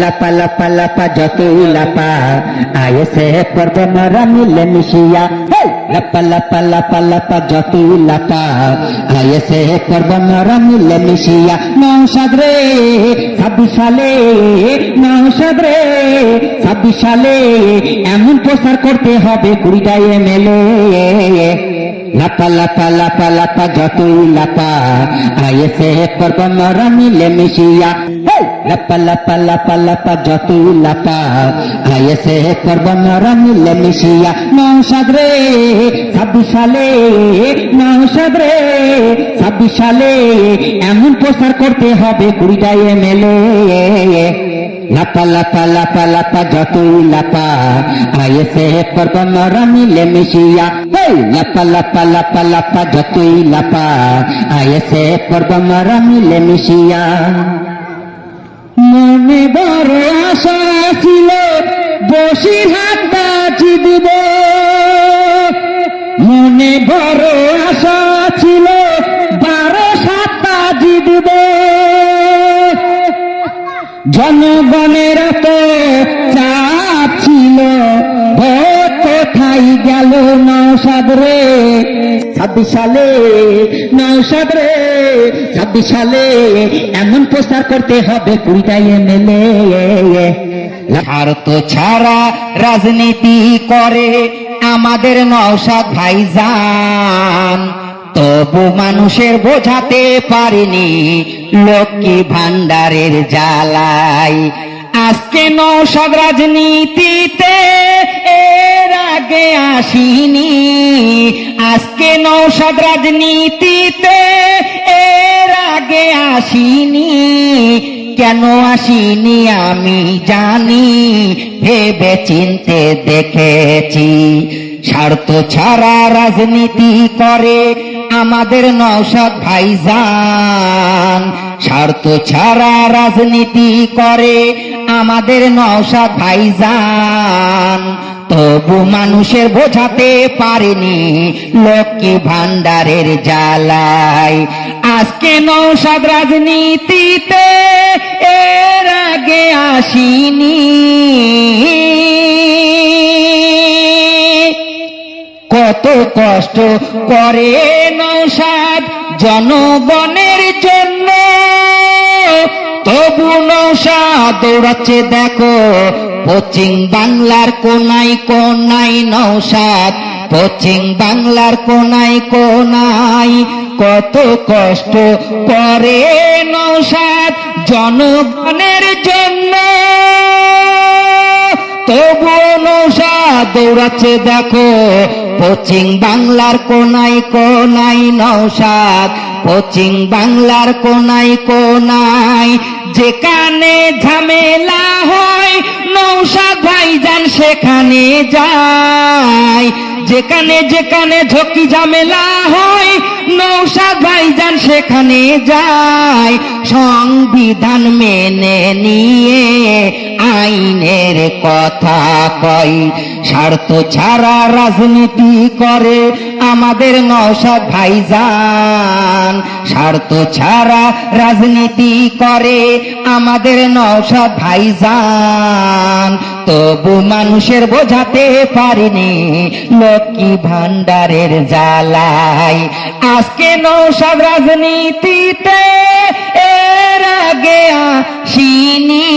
লাপা লাপা লাপা যতই লাপা আয়েসে পর্ব মরা মিলে মিশিয়া লাপা লাপা লাপা লাপা যতই লাপা আয়েসে পর্ব মরা মিলে মিশিয়া নওশাদ রে 26 সালে নওশাদ রে 26 সালে এমন প্রচার করতে হবে 20টা এমএলএ লাপা লাপা লাপা লাপা যতই লাপা আয়েসে পর্ব মরা মিলে মিশিয়া লাপা লাপা লাপা লাপা যতই লাপা আয়েসে পর্ব মরা মিলে মিশিয়া নওশাদ রে 26 সালে নওশাদ রে 26 সালে এমন প্রচার করতে হবে 20টা এমএলএ লাপা লাপা লাপা লাপা যতই লাপা আয়েসে পর্ব মরা মিলে মিশিয়া লাপা লাপা লাপা লাপা যতই লাপা আয়েসে পর্ব মরা মিলে মিশিয়া মনে বড় আশা ছিল বসিরহাট বাজি দিব মনে বড় আশা ছিল 12-7 বাজি দিব জনগণের তো চাপ ছিল ভোট কোথায় গেল নওশাদ রে 26 সালে নওশাদ রে 26 সালে এমন প্রচার করতে হবে 20টা এমএলএ স্বার্থ ছাড়া রাজনীতি করে আমাদের নওশাদ ভাইজান তবু মানুষের বোঝাতে পারিনি লক্ষ্মী ভান্ডারের জ্বালাই আজকে নওশাদ রাজনীতিতে এর আগে আসিনি আজকে নওশাদ রাজনীতিতে এর আগে আসিনি কেন আসিনি আমি জানি ভেবে চিনতে দেখেছি স্বার্থ ছাড়া রাজনীতি করে আমাদের নওশাদ ভাইজান স্বার্থ ছাড়া রাজনীতি করে আমাদের নওশাদ ভাইজান তবু মানুষের বোঝাতে পারেনি লক্ষ্মী ভান্ডারের জ্বালাই আজকে নওশাদ রাজনীতিতে এর আগে আসিনি কত কষ্ট করে নওশাদ জনগণের জন্য তবু নওশাদ দৌড়াচ্ছে দেখো পশ্চিম বাংলার কোনায় কোনায় নওশাদ পশ্চিম বাংলার কোনায় কোনায় কত কষ্ট করে নওশাদ জনগণের জন্য তবু নওশাদ দৌড়াচ্ছে দেখো পশ্চিম বাংলার কোনায় কোনায় নওশাদ পশ্চিম বাংলার কোনায় কোনায় যেখানে ঝামেলা হয় নওশাদ ভাইজান সেখানে যায় যেখানে যেখানে ঝকি ঝামেলা হয় নওশাদ ভাইজান সেখানে যায় সংবিধান মেনে নিয়ে আইনের কথা কয় স্বার্থ ছাড়া রাজনীতি করে আমাদের নওশাদ ভাইজান স্বার্থ ছাড়া রাজনীতি করে আমাদের নওশাদ ভাইজান তবু মানুষের বোঝাতে পারিনি লক্ষ্মী ভান্ডারের জ্বালাই আজকে নওশাদ রাজনীতিতে এর আগে আসিনি